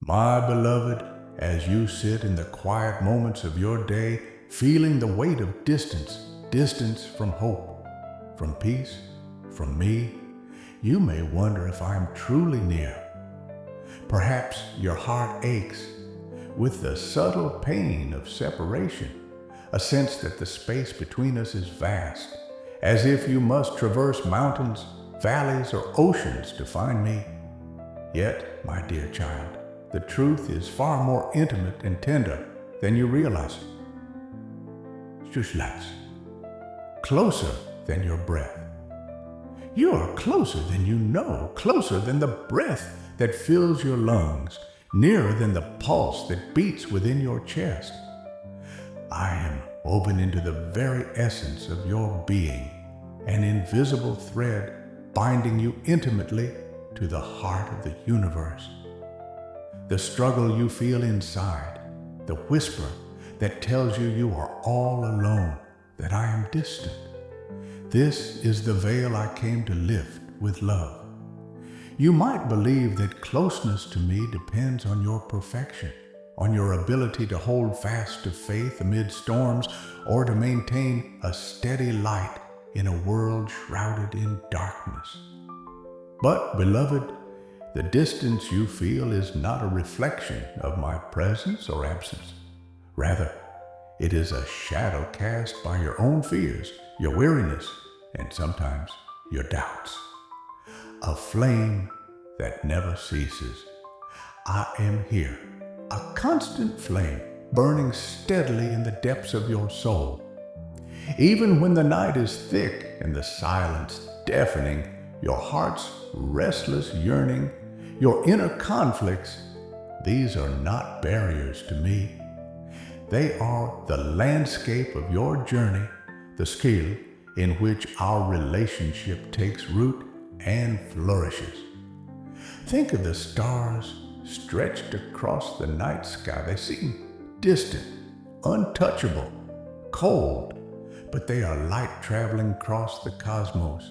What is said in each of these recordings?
My beloved, as you sit in the quiet moments of your day, feeling the weight of distance from hope, from peace, from me, you may wonder if I am truly near. Perhaps your heart aches with the subtle pain of separation, a sense that the space between us is vast, as if you must traverse mountains, valleys, or oceans to find me. Yet, my dear child, the truth is far more intimate and tender than you realize. Shushlatz, closer than your breath. You are closer than you know, closer than the breath that fills your lungs, nearer than the pulse that beats within your chest. I am woven into the very essence of your being, an invisible thread binding you intimately to the heart of the universe. The struggle you feel inside, the whisper that tells you you are all alone, that I am distant. This is the veil I came to lift with love. You might believe that closeness to me depends on your perfection, on your ability to hold fast to faith amid storms, or to maintain a steady light in a world shrouded in darkness. But, beloved, the distance you feel is not a reflection of my presence or absence. Rather, it is a shadow cast by your own fears, your weariness, and sometimes your doubts. A flame that never ceases. I am here, a constant flame burning steadily in the depths of your soul. Even when the night is thick and the silence deafening, your heart's restless yearning, your inner conflicts, these are not barriers to me. They are the landscape of your journey, the skill in which our relationship takes root and flourishes. Think of the stars stretched across the night sky. They seem distant, untouchable, cold, but they are light traveling across the cosmos,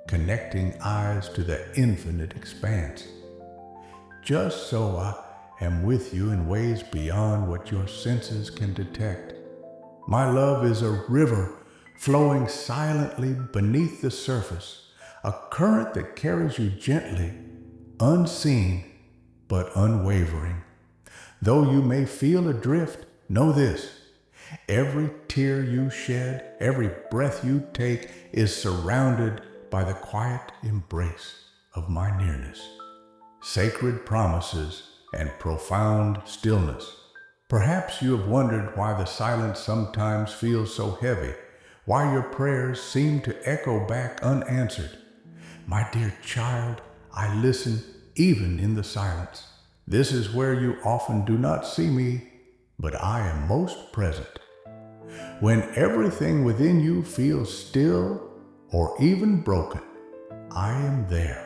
connecting eyes to the infinite expanse. Just so I am with you in ways beyond what your senses can detect. My love is a river flowing silently beneath the surface, a current that carries you gently, unseen but unwavering. Though you may feel adrift, know this: every tear you shed, every breath you take is surrounded by the quiet embrace of my nearness. Sacred promises and profound stillness. Perhaps you have wondered why the silence sometimes feels so heavy, why your prayers seem to echo back unanswered. My dear child, I listen even in the silence. This is where you often do not see me, but I am most present. When everything within you feels still or even broken, I am there,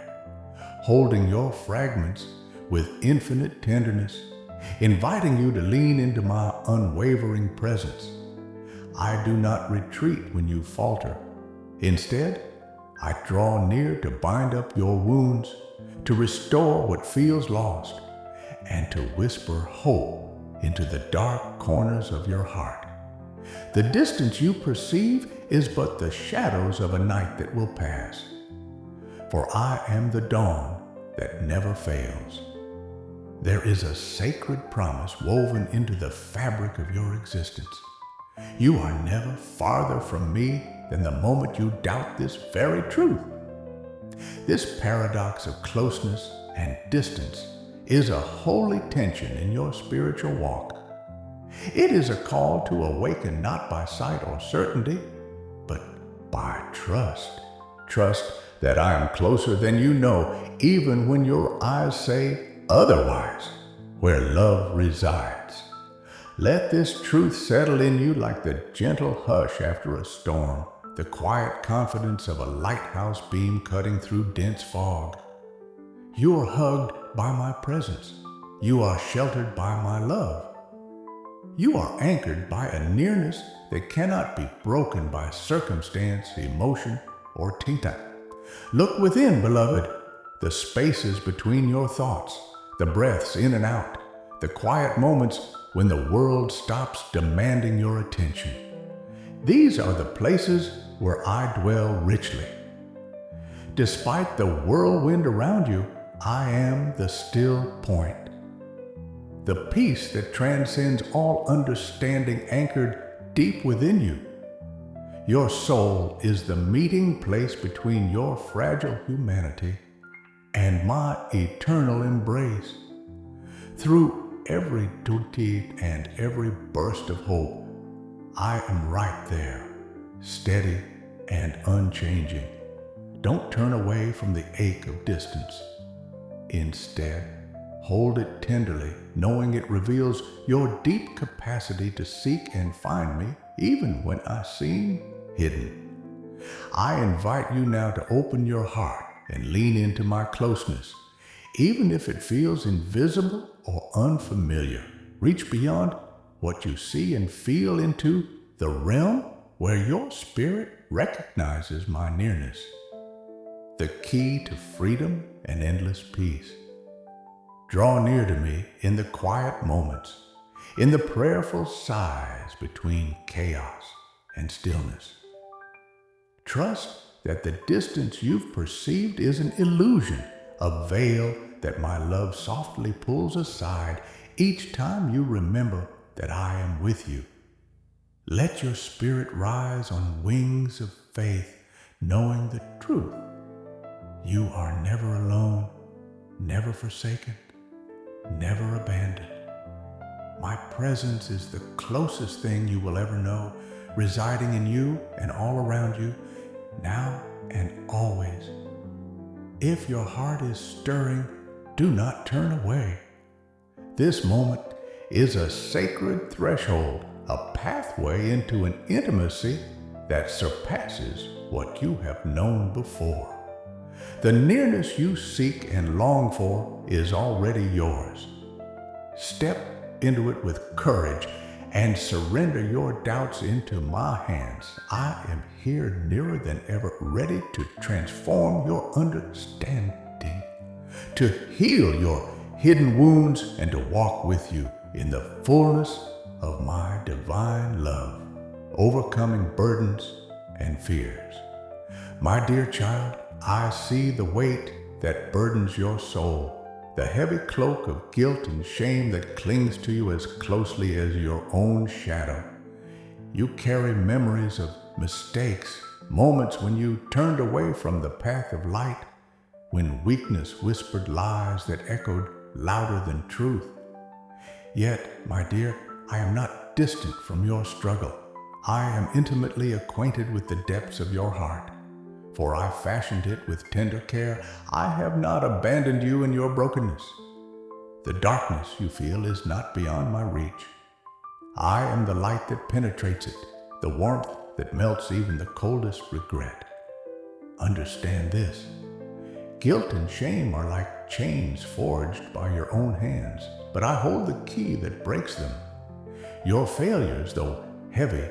holding your fragments with infinite tenderness, inviting you to lean into my unwavering presence. I do not retreat when you falter. Instead, I draw near to bind up your wounds, to restore what feels lost, and to whisper hope into the dark corners of your heart. The distance you perceive is but the shadows of a night that will pass. For I am the dawn that never fails. There is a sacred promise woven into the fabric of your existence. You are never farther from me than the moment you doubt this very truth. This paradox of closeness and distance is a holy tension in your spiritual walk. It is a call to awaken not by sight or certainty, but by trust. Trust that I am closer than you know, even when your eyes say otherwise, where love resides. Let this truth settle in you like the gentle hush after a storm, the quiet confidence of a lighthouse beam cutting through dense fog. You are hugged by my presence. You are sheltered by my love. You are anchored by a nearness that cannot be broken by circumstance, emotion, or tinta. Look within, beloved, the spaces between your thoughts, the breaths in and out, the quiet moments when the world stops demanding your attention. These are the places where I dwell richly. Despite the whirlwind around you, I am the still point. The peace that transcends all understanding anchored deep within you. Your soul is the meeting place between your fragile humanity and my eternal embrace. Through every duty and every burst of hope, I am right there, steady and unchanging. Don't turn away from the ache of distance. Instead, hold it tenderly, knowing it reveals your deep capacity to seek and find me, even when I seem hidden. I invite you now to open your heart and lean into my closeness. Even if it feels invisible or unfamiliar, reach beyond what you see and feel into the realm where your spirit recognizes my nearness, the key to freedom and endless peace. Draw near to me in the quiet moments, in the prayerful sighs between chaos and stillness. Trust that the distance you've perceived is an illusion, a veil that my love softly pulls aside each time you remember that I am with you. Let your spirit rise on wings of faith, knowing the truth. You are never alone, never forsaken, never abandoned. My presence is the closest thing you will ever know, residing in you and all around you, now and always. If your heart is stirring, do not turn away. This moment is a sacred threshold, a pathway into an intimacy that surpasses what you have known before. The nearness you seek and long for is already yours. Step into it with courage and surrender your doubts into my hands. I am here nearer than ever, ready to transform your understanding, to heal your hidden wounds, and to walk with you in the fullness of my divine love, overcoming burdens and fears. My dear child, I see the weight that burdens your soul, the heavy cloak of guilt and shame that clings to you as closely as your own shadow. You carry memories of mistakes, moments when you turned away from the path of light, when weakness whispered lies that echoed louder than truth. Yet, my dear, I am not distant from your struggle. I am intimately acquainted with the depths of your heart, for I fashioned it with tender care. I have not abandoned you in your brokenness. The darkness you feel is not beyond my reach. I am the light that penetrates it, the warmth that melts even the coldest regret. Understand this. Guilt and shame are like chains forged by your own hands, but I hold the key that breaks them. Your failures, though heavy,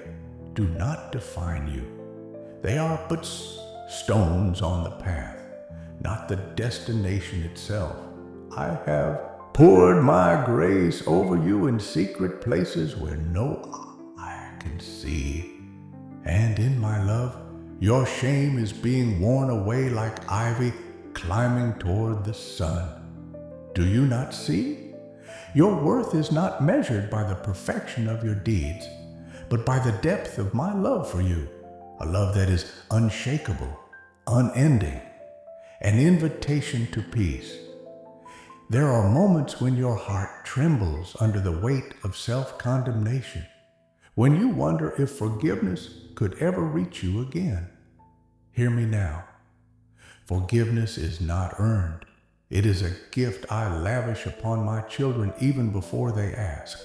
do not define you. They are but stones on the path, not the destination itself. I have poured my grace over you in secret places where no eye can see. And in my love, your shame is being worn away like ivy climbing toward the sun. Do you not see? Your worth is not measured by the perfection of your deeds, but by the depth of my love for you, a love that is unshakable, unending, an invitation to peace. There are moments when your heart trembles under the weight of self-condemnation, when you wonder if forgiveness could ever reach you again. Hear me now. Forgiveness is not earned. It is a gift I lavish upon my children even before they ask.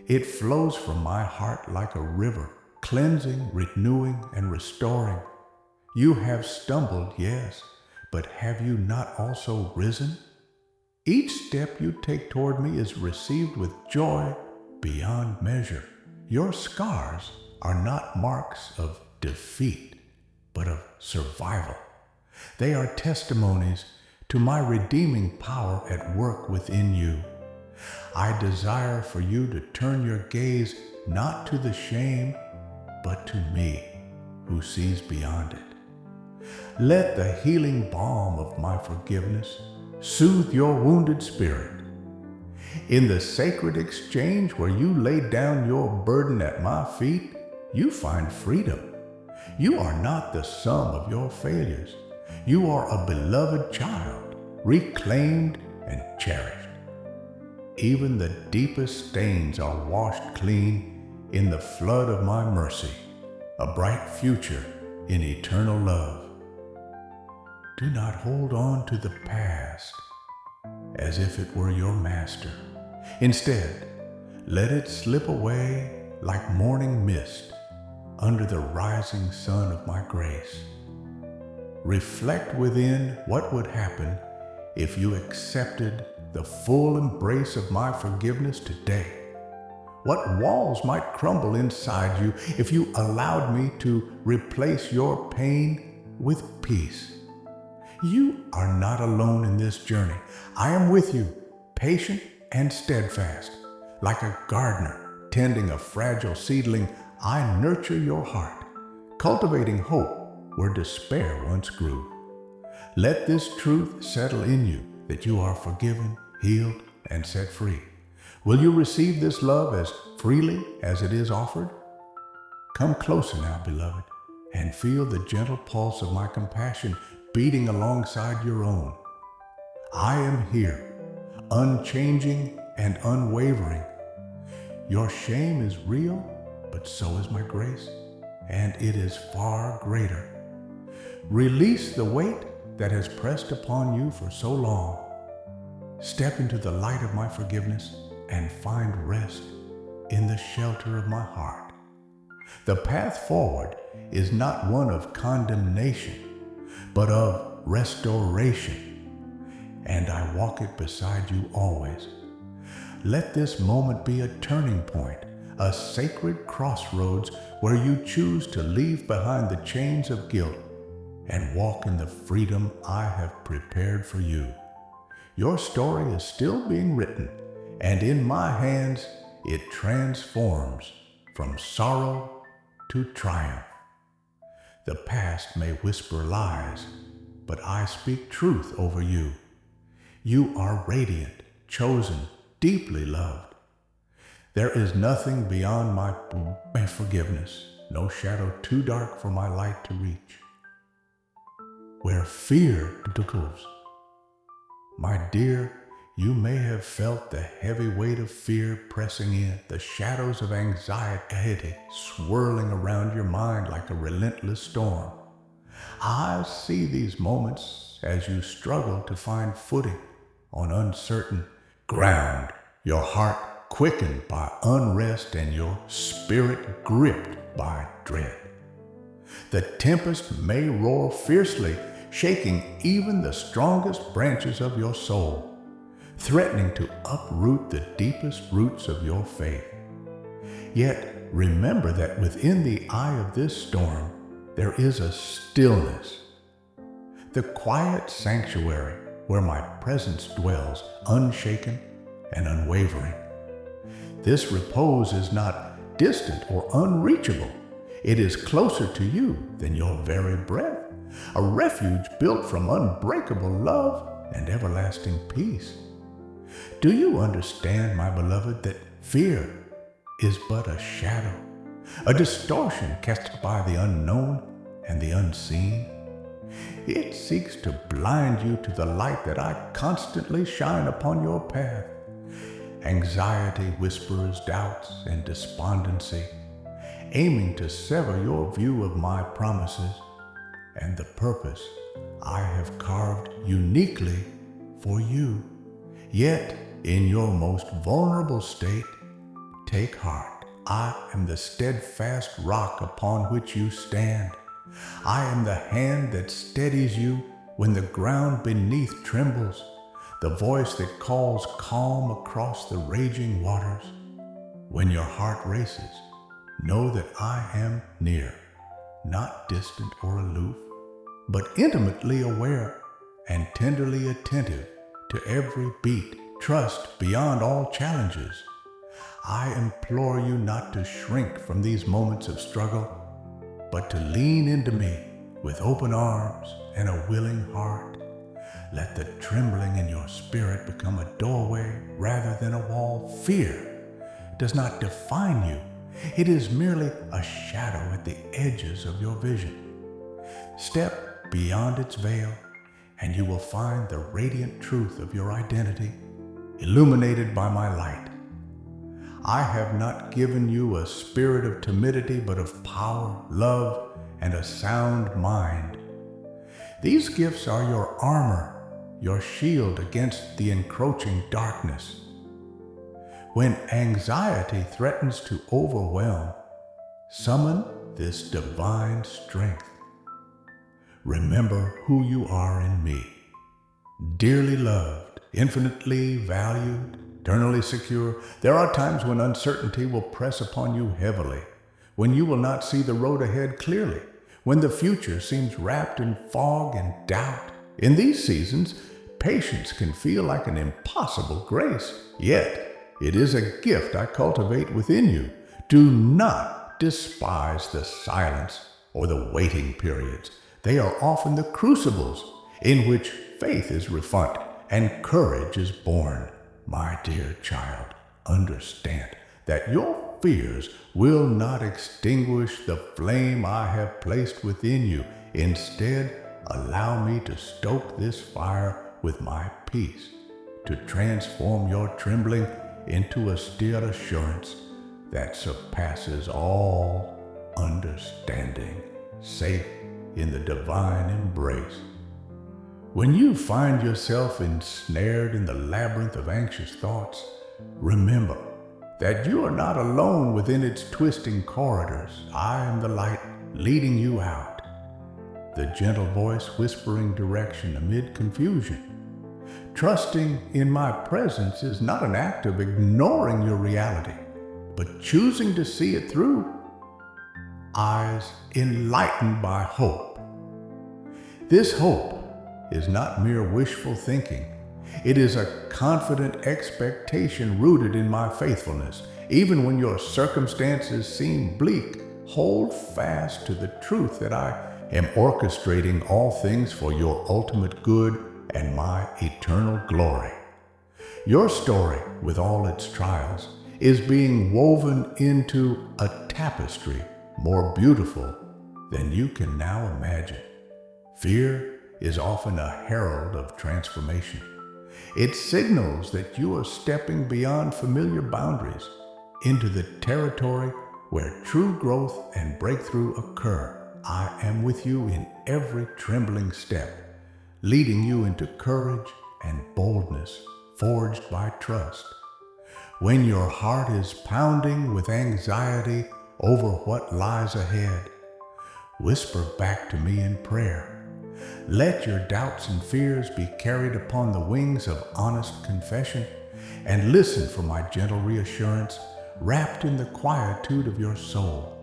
It flows from my heart like a river, cleansing, renewing, and restoring. You have stumbled, yes, but have you not also risen? Each step you take toward me is received with joy beyond measure. Your scars are not marks of defeat, but of survival. They are testimonies to my redeeming power at work within you. I desire for you to turn your gaze not to the shame, but to me, who sees beyond it. Let the healing balm of my forgiveness soothe your wounded spirit. In the sacred exchange where you lay down your burden at my feet, you find freedom. You are not the sum of your failures. You are a beloved child, reclaimed and cherished. Even the deepest stains are washed clean in the flood of my mercy, a bright future in eternal love. Do not hold on to the past as if it were your master. Instead, let it slip away like morning mist under the rising sun of my grace. Reflect within what would happen if you accepted the full embrace of my forgiveness today. What walls might crumble inside you if you allowed me to replace your pain with peace. You are not alone in this journey. I am with you, patient and steadfast. Like a gardener tending a fragile seedling, I nurture your heart, cultivating hope where despair once grew. Let this truth settle in you that you are forgiven, healed, and set free. Will you receive this love as freely as it is offered? Come closer now, beloved, and feel the gentle pulse of my compassion beating alongside your own. I am here, unchanging and unwavering. Your shame is real, but so is my grace, and it is far greater. Release the weight that has pressed upon you for so long. Step into the light of my forgiveness and find rest in the shelter of my heart. The path forward is not one of condemnation, but of restoration, and I walk it beside you always. Let this moment be a turning point, a sacred crossroads where you choose to leave behind the chains of guilt and walk in the freedom I have prepared for you. Your story is still being written, and in my hands it transforms from sorrow to triumph. The past may whisper lies, but I speak truth over you. You are radiant, chosen, deeply loved. There is nothing beyond my forgiveness, no shadow too dark for my light to reach. Where fear dwells, my dear, you may have felt the heavy weight of fear pressing in, the shadows of anxiety swirling around your mind like a relentless storm. I see these moments as you struggle to find footing on uncertain ground, your heart quickened by unrest and your spirit gripped by dread. The tempest may roar fiercely, shaking even the strongest branches of your soul, threatening to uproot the deepest roots of your faith. Yet remember that within the eye of this storm, there is a stillness, the quiet sanctuary where my presence dwells, unshaken and unwavering. This repose is not distant or unreachable. It is closer to you than your very breath, a refuge built from unbreakable love and everlasting peace. Do you understand, my beloved, that fear is but a shadow, a distortion cast by the unknown and the unseen? It seeks to blind you to the light that I constantly shine upon your path. Anxiety whispers doubts and despondency, aiming to sever your view of my promises and the purpose I have carved uniquely for you. Yet, in your most vulnerable state, take heart. I am the steadfast rock upon which you stand. I am the hand that steadies you when the ground beneath trembles, the voice that calls calm across the raging waters. When your heart races, know that I am near, not distant or aloof, but intimately aware and tenderly attentive to every beat trust beyond all challenges. I implore you not to shrink from these moments of struggle, but to lean into me with open arms and a willing heart. Let the trembling in your spirit become a doorway rather than a wall. Fear does not define you. It is merely a shadow at the edges of your vision. Step beyond its veil, and you will find the radiant truth of your identity, illuminated by my light. I have not given you a spirit of timidity, but of power, love, and a sound mind. These gifts are your armor, your shield against the encroaching darkness. When anxiety threatens to overwhelm, summon this divine strength. Remember who you are in me, dearly loved, infinitely valued, eternally secure. There are times when uncertainty will press upon you heavily, when you will not see the road ahead clearly, when the future seems wrapped in fog and doubt. In these seasons, patience can feel like an impossible grace, yet it is a gift I cultivate within you. Do not despise the silence or the waiting periods. They are often the crucibles in which faith is refined and courage is born. My dear child, understand that your fears will not extinguish the flame I have placed within you. Instead, allow me to stoke this fire with my peace, to transform your trembling into a steady assurance that surpasses all understanding, safe in the divine embrace. When you find yourself ensnared in the labyrinth of anxious thoughts, remember that you are not alone within its twisting corridors. I am the light leading you out, the gentle voice whispering direction amid confusion. Trusting in my presence is not an act of ignoring your reality, but choosing to see it through eyes enlightened by hope. This hope is not mere wishful thinking. It is a confident expectation rooted in my faithfulness. Even when your circumstances seem bleak, hold fast to the truth that I am orchestrating all things for your ultimate good and my eternal glory. Your story, with all its trials, is being woven into a tapestry more beautiful than you can now imagine. Fear is often a herald of transformation. It signals that you are stepping beyond familiar boundaries into the territory where true growth and breakthrough occur. I am with you in every trembling step, leading you into courage and boldness forged by trust. When your heart is pounding with anxiety over what lies ahead, whisper back to me in prayer. Let your doubts and fears be carried upon the wings of honest confession, and listen for my gentle reassurance wrapped in the quietude of your soul.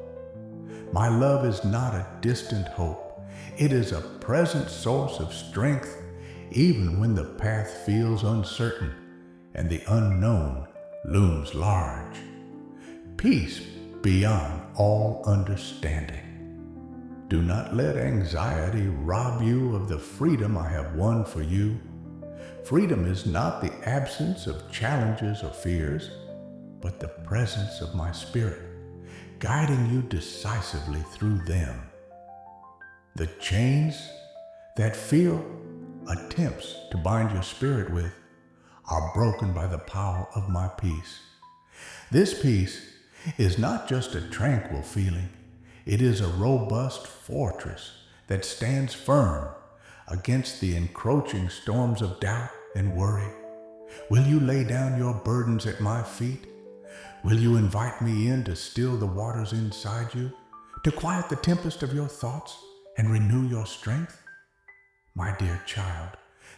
My love is not a distant hope. It is a present source of strength, even when the path feels uncertain and the unknown looms large. Peace beyond all understanding. Do not let anxiety rob you of the freedom I have won for you. Freedom is not the absence of challenges or fears, but the presence of my Spirit, guiding you decisively through them. The chains that fear attempts to bind your spirit with are broken by the power of my peace. This peace is not just a tranquil feeling. It is a robust fortress that stands firm against the encroaching storms of doubt and worry. Will you lay down your burdens at my feet? Will you invite me in to still the waters inside you, to quiet the tempest of your thoughts and renew your strength? My dear child,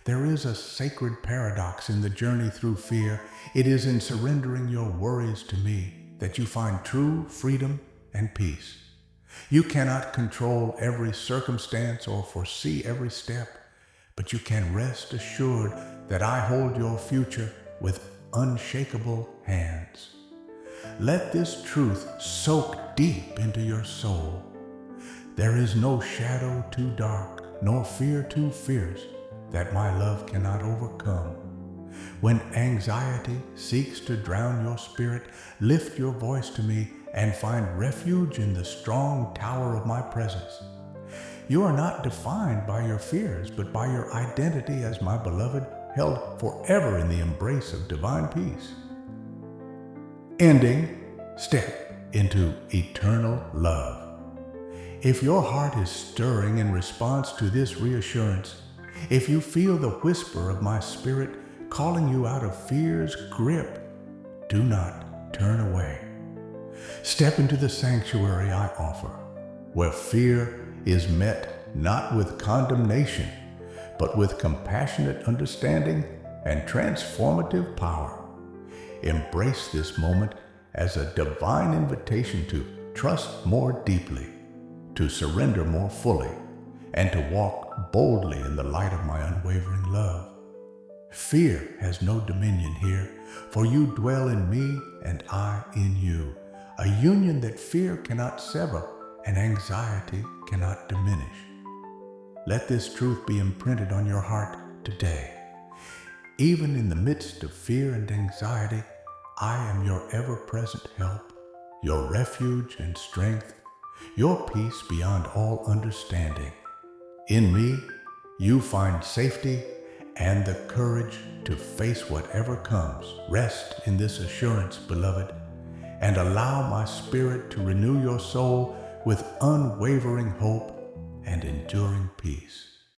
there is a sacred paradox in the journey through fear. It is in surrendering your worries to me that you find true freedom and peace. You cannot control every circumstance or foresee every step, but you can rest assured that I hold your future with unshakable hands. Let this truth soak deep into your soul. There is no shadow too dark, nor fear too fierce that my love cannot overcome. When anxiety seeks to drown your spirit, lift your voice to me and find refuge in the strong tower of my presence. You are not defined by your fears, but by your identity as my beloved, held forever in the embrace of divine peace. Ending, step into eternal love. If your heart is stirring in response to this reassurance, if you feel the whisper of my spirit calling you out of fear's grip, do not turn away. Step into the sanctuary I offer, where fear is met not with condemnation, but with compassionate understanding and transformative power. Embrace this moment as a divine invitation to trust more deeply, to surrender more fully, and to walk boldly in the light of my unwavering love. Fear has no dominion here, for you dwell in me and I in you, a union that fear cannot sever and anxiety cannot diminish. Let this truth be imprinted on your heart today. Even in the midst of fear and anxiety, I am your ever-present help, your refuge and strength, your peace beyond all understanding. In me, you find safety and the courage to face whatever comes. Rest in this assurance, beloved, and allow my spirit to renew your soul with unwavering hope and enduring peace.